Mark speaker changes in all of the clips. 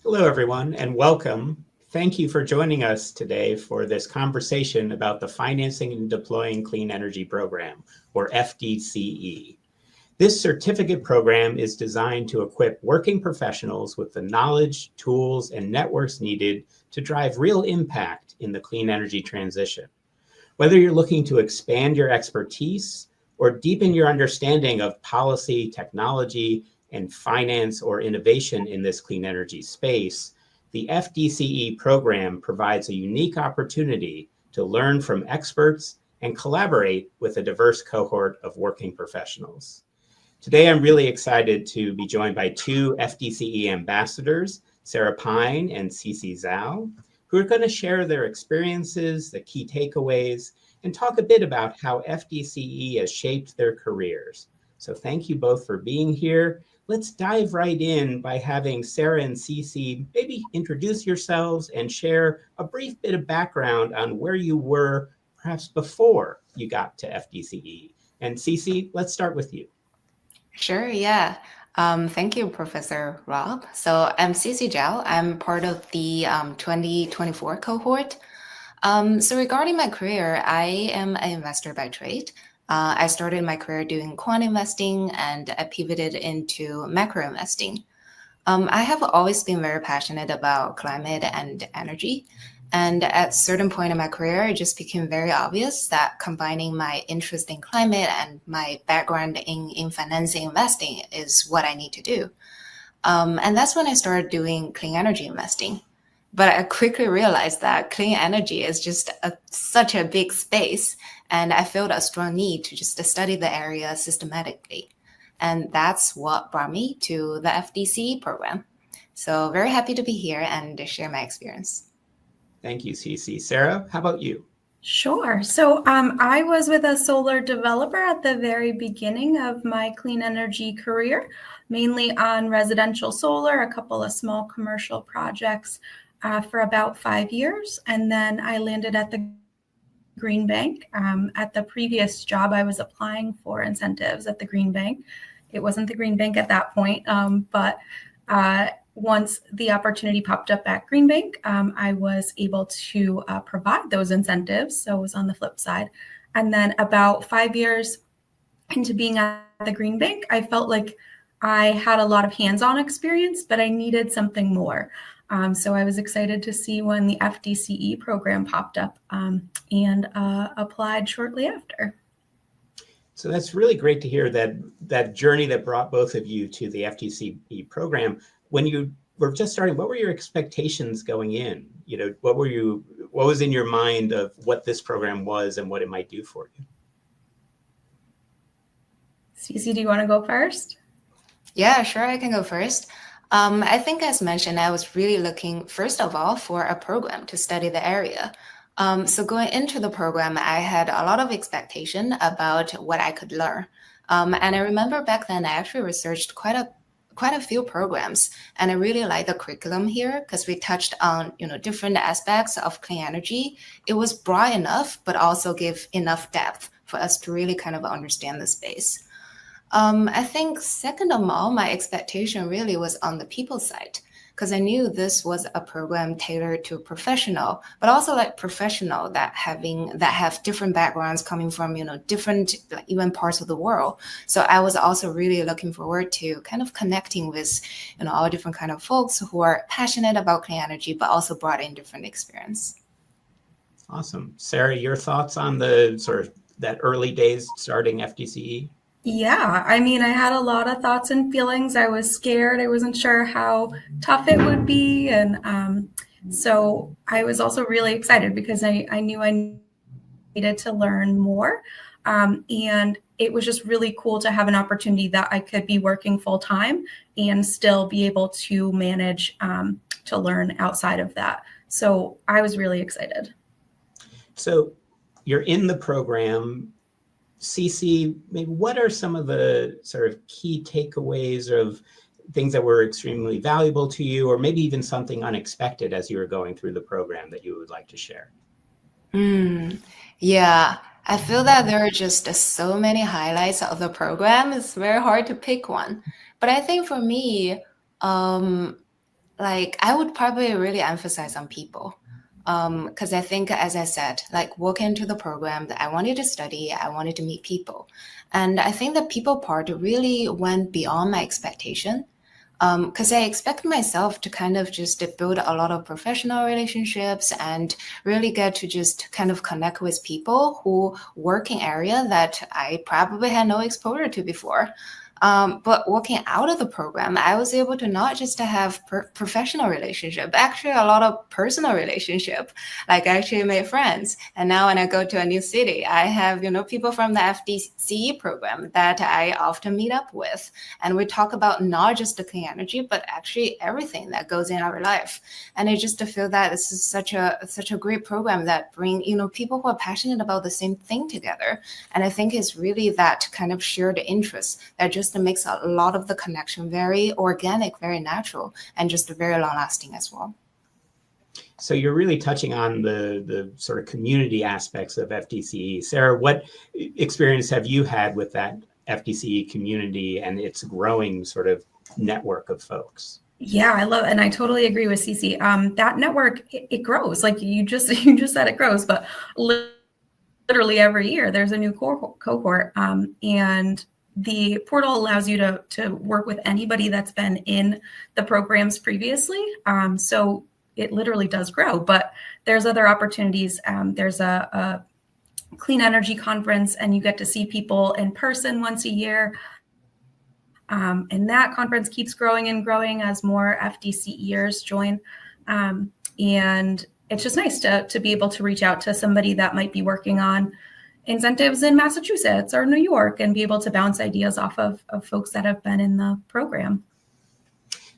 Speaker 1: Hello, everyone, and welcome. Thank you for joining us today for this conversation about the Financing and Deploying Clean Energy Program, or FDCE. This certificate program is designed to equip working professionals with the knowledge, tools, and networks needed to drive real impact in the clean energy transition. Whether you're looking to expand your expertise or deepen your understanding of policy, technology, and finance or innovation in this clean energy space, the FDCE program provides a unique opportunity to learn from experts and collaborate with a diverse cohort of working professionals. Today, I'm really excited to be joined by two FDCE ambassadors, Sara Pyne and Cece Zhao, who are going to share their experiences, the key takeaways, and talk a bit about how FDCE has shaped their careers. So thank you both for being here. Let's dive right in by having Sara and Cece maybe introduce yourselves and share a brief bit of background on where you were perhaps before you got to FDCE. And Cece, let's start with you.
Speaker 2: Sure, yeah. Thank you, Professor Rob. So I'm Cece Zhao. I'm part of the 2024 cohort. So regarding my career, I am an investor by trade. I started my career doing quant investing and I pivoted into macro investing. I have always been very passionate about climate and energy. And at a certain point in my career, it just became very obvious that combining my interest in climate and my background in financing investing is what I need to do. And that's when I started doing clean energy investing. But I quickly realized that clean energy is just such a big space, and I felt a strong need to just study the area systematically. And that's what brought me to the FDCE program. So very happy to be here and share my experience.
Speaker 1: Thank you, Cece. Sara, how about you?
Speaker 3: Sure. So I was with a solar developer at the very beginning of my clean energy career, mainly on residential solar, a couple of small commercial projects for about 5 years. And then I landed at the Green Bank. At the previous job, I was applying for incentives at the Green Bank. It wasn't the Green Bank at that point, but once the opportunity popped up at Green Bank, I was able to provide those incentives. So it was on the flip side. And then about 5 years into being at the Green Bank, I felt like I had a lot of hands-on experience, but I needed something more. So I was excited to see when the FDCE program popped up and applied shortly after.
Speaker 1: So that's really great to hear that journey that brought both of you to the FDCE program. When you were just starting, what were your expectations going in? You know, what was in your mind of what this program was and what it might do for you?
Speaker 3: Cece, do you want to go first?
Speaker 2: Yeah, sure, I can go first. I think as mentioned, I was really looking, first of all, for a program to study the area. So going into the program, I had a lot of expectation about what I could learn. And I remember back then, I actually researched quite a few programs, and I really like the curriculum here because we touched on different aspects of clean energy. It was broad enough, but also gave enough depth for us to really kind of understand the space. I think second of all, my expectation really was on the people side, because I knew this was a program tailored to professional, but also like professional that have different backgrounds coming from different even parts of the world. So I was also really looking forward to kind of connecting with all different kind of folks who are passionate about clean energy, but also brought in different experience.
Speaker 1: Awesome. Sara, your thoughts on the sort of that early days starting FDCE?
Speaker 3: Yeah, I mean, I had a lot of thoughts and feelings. I was scared. I wasn't sure how tough it would be. And so I was also really excited because I knew I needed to learn more. And it was just really cool to have an opportunity that I could be working full time and still be able to manage to learn outside of that. So I was really excited.
Speaker 1: So you're in the program. Cece, maybe what are some of the sort of key takeaways of things that were extremely valuable to you, or maybe even something unexpected as you were going through the program that you would like to share?
Speaker 2: Yeah, I feel that there are just so many highlights of the program. It's very hard to pick one. But I think for me, like I would probably really emphasize on people. Because I think, as I said, like walking into the program that I wanted to study, I wanted to meet people. And I think the people part really went beyond my expectation. Because I expect myself to kind of just build a lot of professional relationships and really get to just kind of connect with people who work in area that I probably had no exposure to before. But walking out of the program, I was able to not just to have professional relationship, actually a lot of personal relationship. Like I actually made friends. And now when I go to a new city, I have, people from the FDCE program that I often meet up with. And we talk about not just the clean energy, but actually everything that goes in our life. And I just feel that this is such a great program that bring, people who are passionate about the same thing together. And I think it's really that kind of shared interest that just makes a lot of the connection very organic, very natural, and just very long lasting as well.
Speaker 1: So you're really touching on the sort of community aspects of FDCE. Sara, what experience have you had with that FDCE community and its growing sort of network of folks?
Speaker 3: Yeah, I love, and I totally agree with Cece. That network, it grows. Like you just said, it grows, but literally every year there's a new cohort, and the portal allows you to work with anybody that's been in the programs previously. So it literally does grow, but there's other opportunities. There's a clean energy conference, and you get to see people in person once a year. And that conference keeps growing and growing as more FDCEers join. And it's just nice to be able to reach out to somebody that might be working on incentives in Massachusetts or New York and be able to bounce ideas off of folks that have been in the program.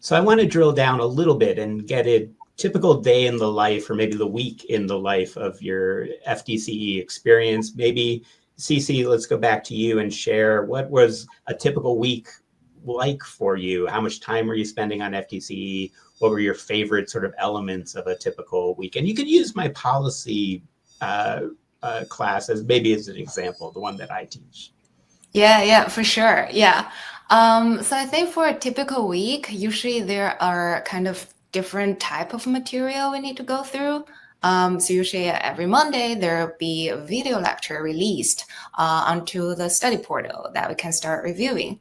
Speaker 1: So I want to drill down a little bit and get a typical day in the life, or maybe the week in the life of your FDCE experience. Maybe Cece, let's go back to you and share what was a typical week like for you? How much time were you spending on FDCE? What were your favorite sort of elements of a typical week? And you could use my policy class as maybe as an example, the one that I teach.
Speaker 2: Yeah, for sure. Yeah. So I think for a typical week, usually there are kind of different type of material we need to go through. So usually every Monday, there'll be a video lecture released onto the study portal that we can start reviewing.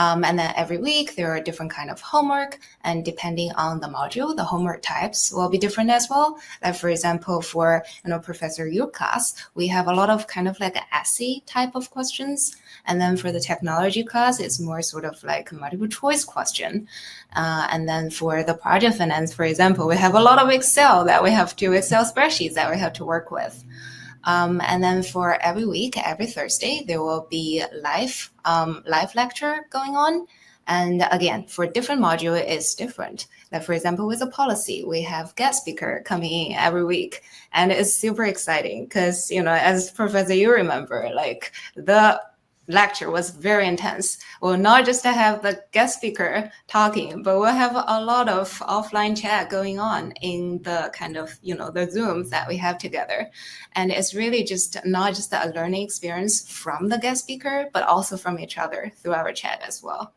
Speaker 2: And then every week, there are different kind of homework, and depending on the module, the homework types will be different as well. Like for example, for Professor Yu class, we have a lot of kind of like an essay type of questions. And then for the technology class, it's more sort of like a multiple choice question. And then for the project finance, for example, we have a lot of Excel spreadsheets that we have to work with. And then for every week, every Thursday, there will be live lecture going on. And again, for different module, it's different. Like for example, with a policy, we have guest speaker coming in every week. And it's super exciting because, as Professor you remember, like the lecture was very intense. We'll not just have the guest speaker talking, but we'll have a lot of offline chat going on in the kind of, the Zooms that we have together. And it's really just not just a learning experience from the guest speaker, but also from each other through our chat as well.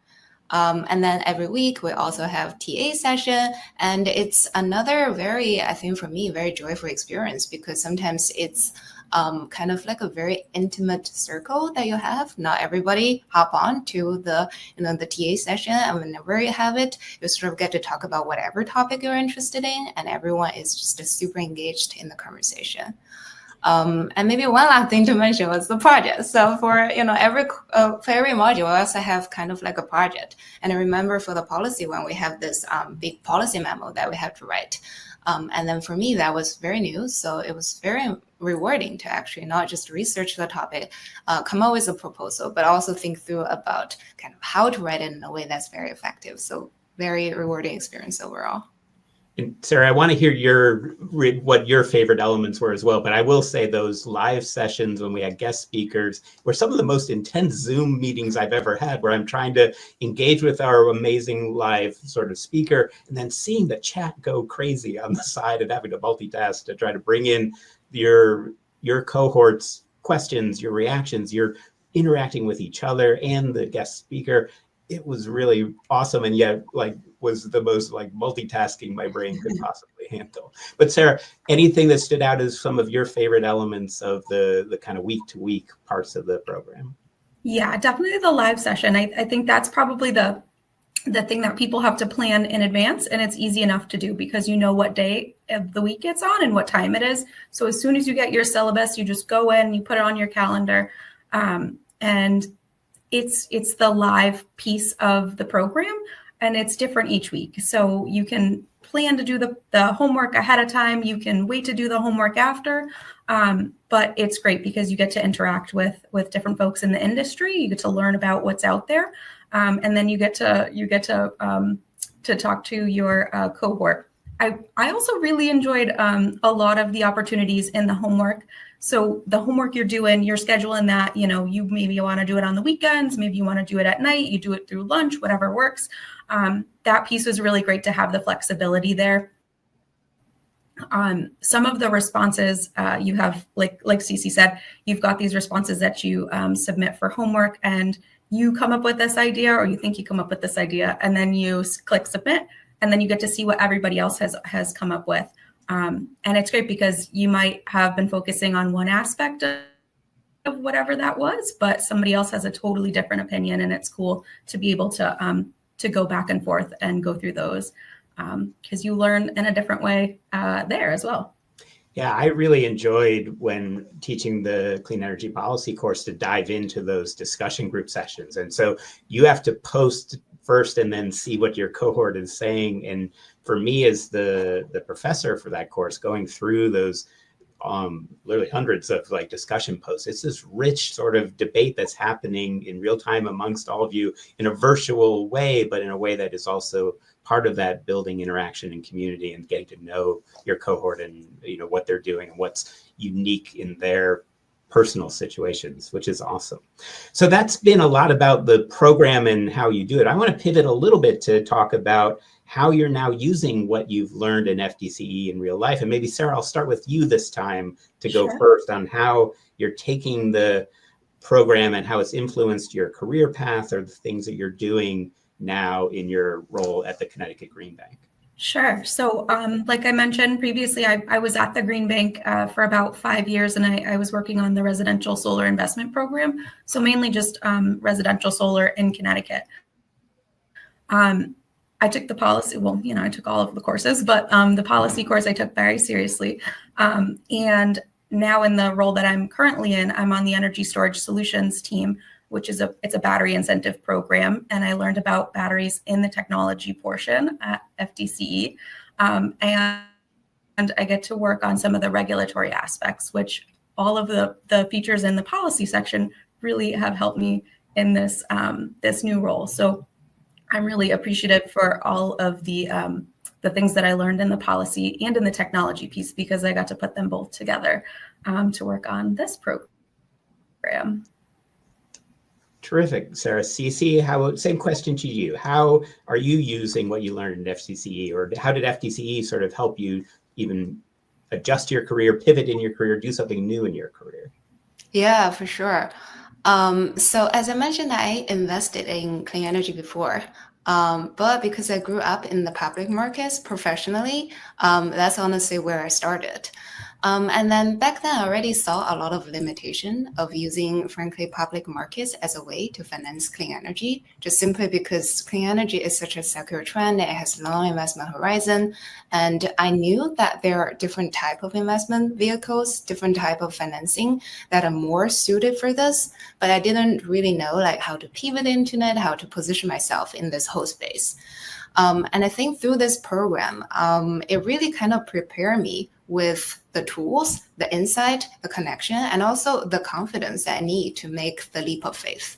Speaker 2: And then every week we also have TA session, and it's another I think for me, very joyful experience, because sometimes it's kind of like a very intimate circle that you have. Not everybody hop on to the TA session, and whenever you have it, you sort of get to talk about whatever topic you're interested in, and everyone is just super engaged in the conversation. And maybe one last thing to mention was the project. So for every module, we also have kind of like a project. And I remember for the policy one, we have this big policy memo that we have to write. And then for me, that was very new. So it was very rewarding to actually not just research the topic, come up with a proposal, but also think through about kind of how to write it in a way that's very effective. So very rewarding experience overall.
Speaker 1: And Sara, I want to hear what your favorite elements were as well. But I will say those live sessions when we had guest speakers were some of the most intense Zoom meetings I've ever had, where I'm trying to engage with our amazing live sort of speaker, and then seeing the chat go crazy on the side and having to multitask to try to bring in your cohort's questions, your reactions, you're interacting with each other and the guest speaker. it was really awesome, and yet like was the most like multitasking my brain could possibly handle. But Sara, anything that stood out as some of your favorite elements of the kind of week to week parts of the program?
Speaker 3: Yeah, definitely the live session. I think that's probably the thing that people have to plan in advance, and it's easy enough to do because you know what day of the week it's on and what time it is. So as soon as you get your syllabus, you just go in, you put it on your calendar, and it's the live piece of the program, and it's different each week. So you can plan to do the homework ahead of time. You can wait to do the homework after, but it's great because you get to interact with different folks in the industry. You get to learn about what's out there. And then you get to talk to your cohort. I also really enjoyed a lot of the opportunities in the homework. So the homework you're doing, you're scheduling that, you maybe want to do it on the weekends, maybe you want to do it at night, you do it through lunch, whatever works. That piece was really great to have the flexibility there. Some of the responses you have, like Cece said, you've got these responses that you submit for homework, and you come up with this idea, or you think you come up with this idea, and then you click submit, and then you get to see what everybody else has come up with. And it's great because you might have been focusing on one aspect of whatever that was, but somebody else has a totally different opinion, and it's cool to be able to go back and forth and go through those because you learn in a different way there as well.
Speaker 1: Yeah, I really enjoyed when teaching the clean energy policy course to dive into those discussion group sessions. And so you have to post first and then see what your cohort is saying. And for me as the professor for that course, going through those literally hundreds of like discussion posts, it's this rich sort of debate that's happening in real time amongst all of you in a virtual way, but in a way that is also part of that building interaction and community and getting to know your cohort and what they're doing and what's unique in their personal situations, which is awesome. So that's been a lot about the program and how you do it. I want to pivot a little bit to talk about how you're now using what you've learned in FDCE in real life. And maybe Sara, I'll start with you this time to go first on how you're taking the program and how it's influenced your career path or the things that you're doing now in your role at the Connecticut Green Bank.
Speaker 3: Sure. So like I mentioned previously, I was at the Green Bank for about 5 years, and I was working on the residential solar investment program. So mainly just residential solar in Connecticut. I took the policy, I took all of the courses, but the policy course I took very seriously. And now in the role that I'm currently in, I'm on the energy storage solutions team, which is it's a battery incentive program. And I learned about batteries in the technology portion at FDCE. And I get to work on some of the regulatory aspects, which all of the features in the policy section really have helped me in this new role. So I'm really appreciative for all of the things that I learned in the policy and in the technology piece, because I got to put them both together to work on this program.
Speaker 1: Terrific, Sara. Cece, same question to you. How are you using what you learned in FDCE, or how did FDCE sort of help you even adjust your career, pivot in your career, do something new in your career?
Speaker 2: Yeah, for sure. So as I mentioned, I invested in clean energy before, but because I grew up in the public markets professionally, that's honestly where I started. And then back then I already saw a lot of limitation of using, frankly, public markets as a way to finance clean energy, just simply because clean energy is such a secular trend. It has long investment horizon. And I knew that there are different type of investment vehicles, different type of financing that are more suited for this, but I didn't really know like how to pivot into it, how to position myself in this whole space. And I think through this program, it really kind of prepared me with the tools, the insight, the connection, and also the confidence that I need to make the leap of faith.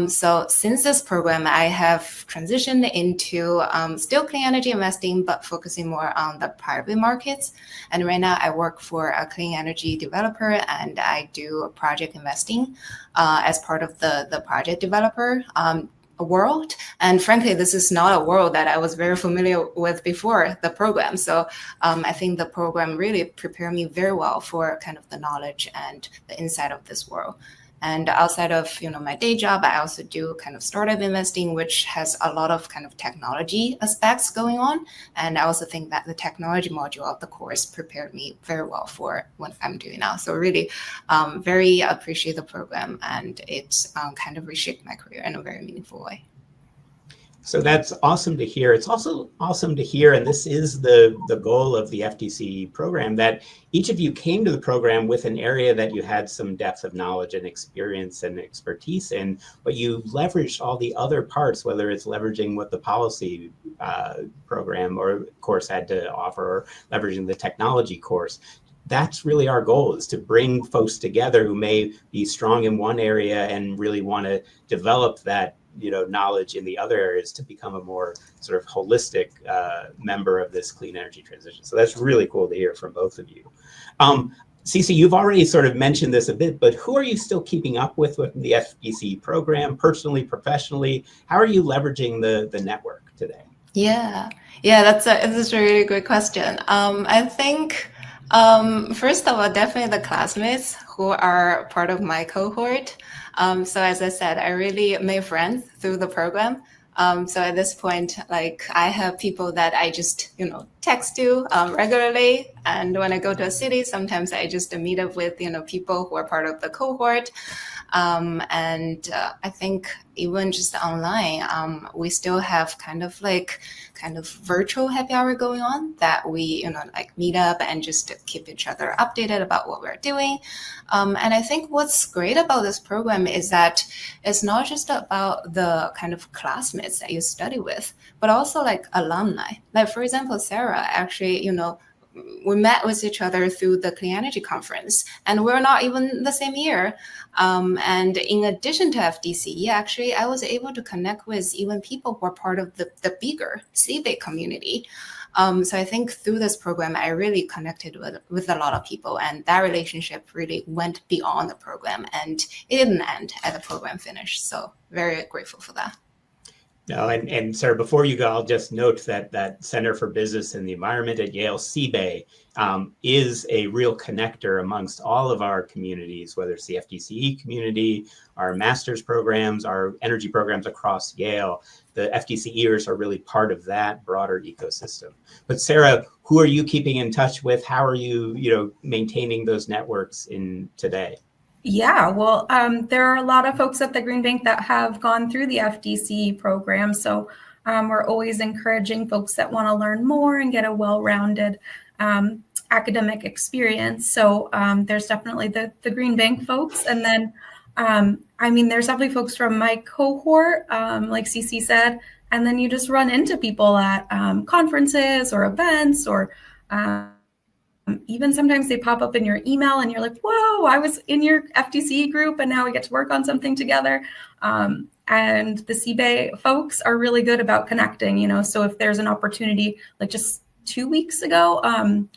Speaker 2: So since this program, I have transitioned into still clean energy investing, but focusing more on the private markets. And right now I work for a clean energy developer, and I do project investing as part of the project developer world. And frankly, this is not a world that I was very familiar with before the program. So I think the program really prepared me very well for kind of the knowledge and the insight of this world. And outside of, my day job, I also do kind of startup investing, which has a lot of kind of technology aspects going on. And I also think that the technology module of the course prepared me very well for what I'm doing now. So really very appreciate the program, and it's kind of reshaped my career in a very meaningful way.
Speaker 1: So that's awesome to hear. It's also awesome to hear, and this is the goal of the FDCE program, that each of you came to the program with an area that you had some depth of knowledge and experience and expertise in, but you leveraged all the other parts, whether it's leveraging what the policy program or course had to offer, or leveraging the technology course. That's really our goal, is to bring folks together who may be strong in one area and really want to develop that knowledge in the other areas to become a more sort of holistic member of this clean energy transition. So that's really cool to hear from both of you. Cece, you've already sort of mentioned this a bit, but who are you still keeping up with the FDCE program, personally, professionally? How are you leveraging the network today?
Speaker 2: Yeah, that's a really great question. I think, first of all, definitely the classmates who are part of my cohort. So as I said, I really made friends through the program. So at this point, like, I have people that I just, text to regularly. And when I go to a city, sometimes I just meet up with, people who are part of the cohort. And I think even just online, we still have kind of virtual happy hour going on that we, meet up and just keep each other updated about what we're doing. And I think what's great about this program is that it's not just about the kind of classmates that you study with, but also like alumni. Like, for example, Sara, actually, we met with each other through the Clean Energy Conference, and we're not even the same year. And in addition to FDCE, actually, I was able to connect with even people who are part of the bigger CBAY community. So I think through this program, I really connected with a lot of people, and that relationship really went beyond the program, and it didn't end at the program finish. So very grateful for that.
Speaker 1: No, and Sara, before you go, I'll just note that Center for Business and the Environment at Yale CBAY is a real connector amongst all of our communities, whether it's the FDCE community, our master's programs, our energy programs across Yale. The FDCEers are really part of that broader ecosystem. But Sara, who are you keeping in touch with? How are you, maintaining those networks in today?
Speaker 3: Yeah, well, there are a lot of folks at the Green Bank that have gone through the FDCE program. So we're always encouraging folks that want to learn more and get a well-rounded academic experience. So there's definitely the Green Bank folks. And then, there's definitely folks from my cohort, like Cece said, and then you just run into people at conferences or events, or even sometimes they pop up in your email and you're like, whoa, I was in your FDCE group and now we get to work on something together. And the CBAY folks are really good about connecting, so if there's an opportunity, like just 2 weeks ago,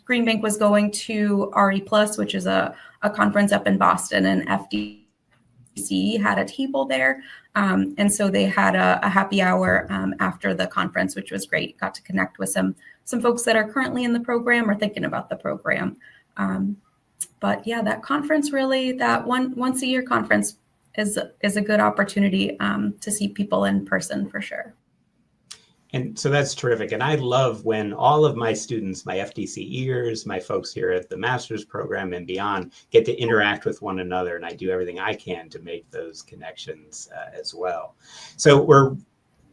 Speaker 3: Green Bank was going to RE Plus, which is a conference up in Boston, and FDCE had a table there. And so they had a happy hour after the conference, which was great. Got to connect with some folks that are currently in the program or thinking about the program. But yeah, that conference, really, that once a year conference is a good opportunity to see people in person for sure.
Speaker 1: And so that's terrific. And I love when all of my students, my FDCEers, my folks here at the master's program and beyond, get to interact with one another. And I do everything I can to make those connections as well. So we're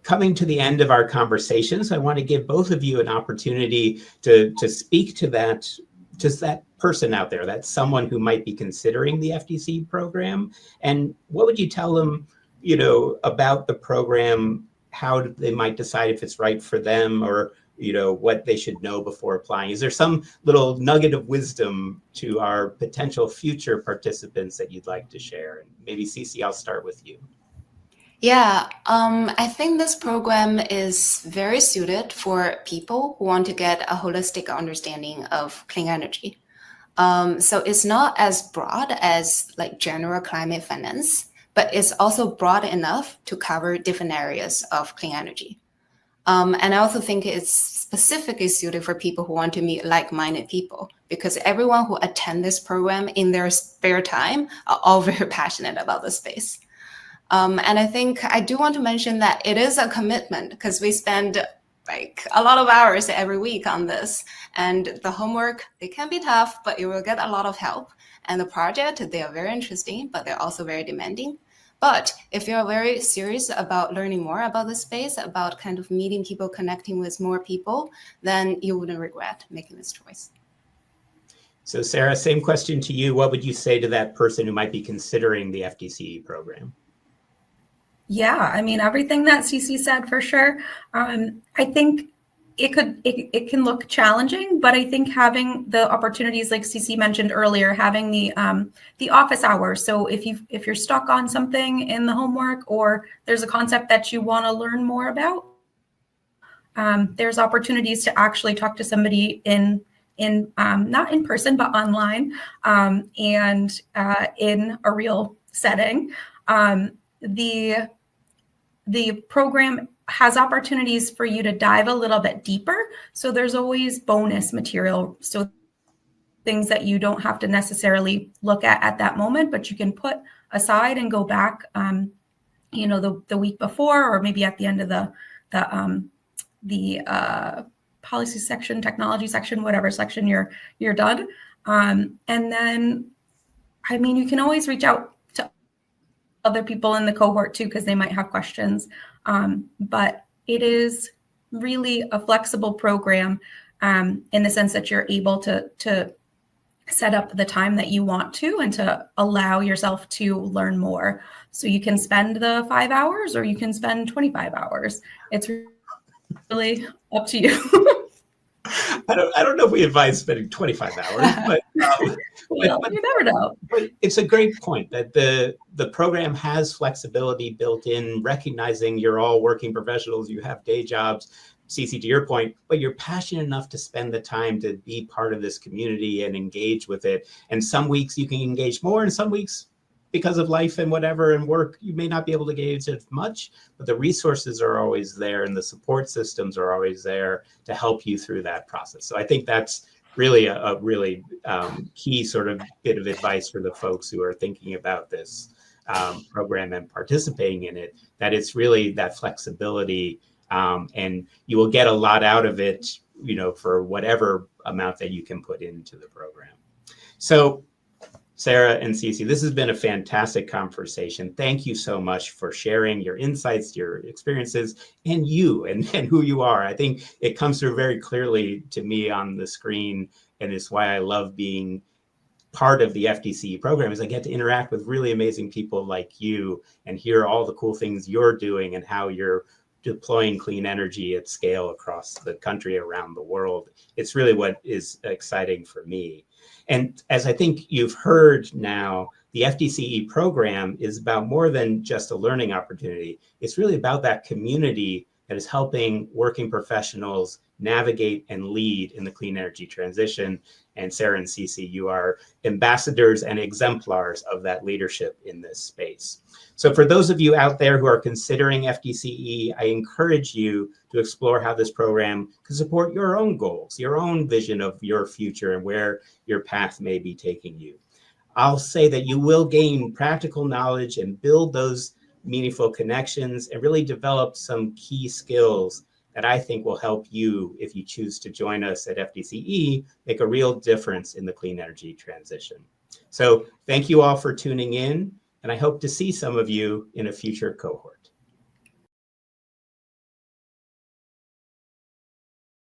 Speaker 1: coming to the end of our conversation. So I want to give both of you an opportunity to speak to that, just that person out there, that's someone who might be considering the FDCE program. And what would you tell them, about the program, how they might decide if it's right for them, or what they should know before applying? Is there some little nugget of wisdom to our potential future participants that you'd like to share? And maybe Cece, I'll start with you.
Speaker 2: Yeah, I think this program is very suited for people who want to get a holistic understanding of clean energy. So it's not as broad as like general climate finance, but it's also broad enough to cover different areas of clean energy. And I also think it's specifically suited for people who want to meet like-minded people, because everyone who attend this program in their spare time are all very passionate about the space. And I think I do want to mention that it is a commitment, because we spend like a lot of hours every week on this, and the homework, they can be tough, but you will get a lot of help. And the project, they are very interesting, but they're also very demanding. But if you're very serious about learning more about the space, about kind of meeting people, connecting with more people, then you wouldn't regret making this choice.
Speaker 1: So Sara, same question to you. What would you say to that person who might be considering the FDCE program?
Speaker 3: Yeah, I mean, everything that Cece said for sure. I think it can look challenging, but I think having the opportunities, like Cece mentioned earlier, having the office hours. So if you're stuck on something in the homework, or there's a concept that you want to learn more about, there's opportunities to actually talk to somebody in not in person but online, and in a real setting. The program has opportunities for you to dive a little bit deeper. So there's always bonus material. So things that you don't have to necessarily look at that moment, but you can put aside and go back, the week before, or maybe at the end of the policy section, technology section, whatever section you're done. And then, I mean, you can always reach out to other people in the cohort too, because they might have questions. But it is really a flexible program, in the sense that you're able to set up the time that you want to, and to allow yourself to learn more. So you can spend the 5 hours, or you can spend 25 hours. It's really up to you.
Speaker 1: I don't know if we advise spending 25 hours, but
Speaker 3: you never know.
Speaker 1: But it's a great point that the program has flexibility built in, recognizing you're all working professionals, you have day jobs, Cece, to your point, but you're passionate enough to spend the time to be part of this community and engage with it. And some weeks you can engage more, and some weeks, because of life and whatever and work, you may not be able to engage as much, but the resources are always there and the support systems are always there to help you through that process. So I think that's really a really key sort of bit of advice for the folks who are thinking about this program and participating in it, that it's really that flexibility, and you will get a lot out of it, for whatever amount that you can put into the program. So Sara and Cece, this has been a fantastic conversation. Thank you so much for sharing your insights, your experiences, and you and who you are. I think it comes through very clearly to me on the screen, and it's why I love being part of the FDCE program, is I get to interact with really amazing people like you and hear all the cool things you're doing and how you're deploying clean energy at scale across the country, around the world. It's really what is exciting for me. And as I think you've heard now, the FDCE program is about more than just a learning opportunity. It's really about that community that is helping working professionals navigate and lead in the clean energy transition. And Sara and Cece, you are ambassadors and exemplars of that leadership in this space. So for those of you out there who are considering FDCE, I encourage you to explore how this program can support your own goals, your own vision of your future and where your path may be taking you. I'll say that you will gain practical knowledge and build those meaningful connections and really develop some key skills that I think will help you, if you choose to join us at FDCE, make a real difference in the clean energy transition. So thank you all for tuning in, and I hope to see some of you in a future cohort.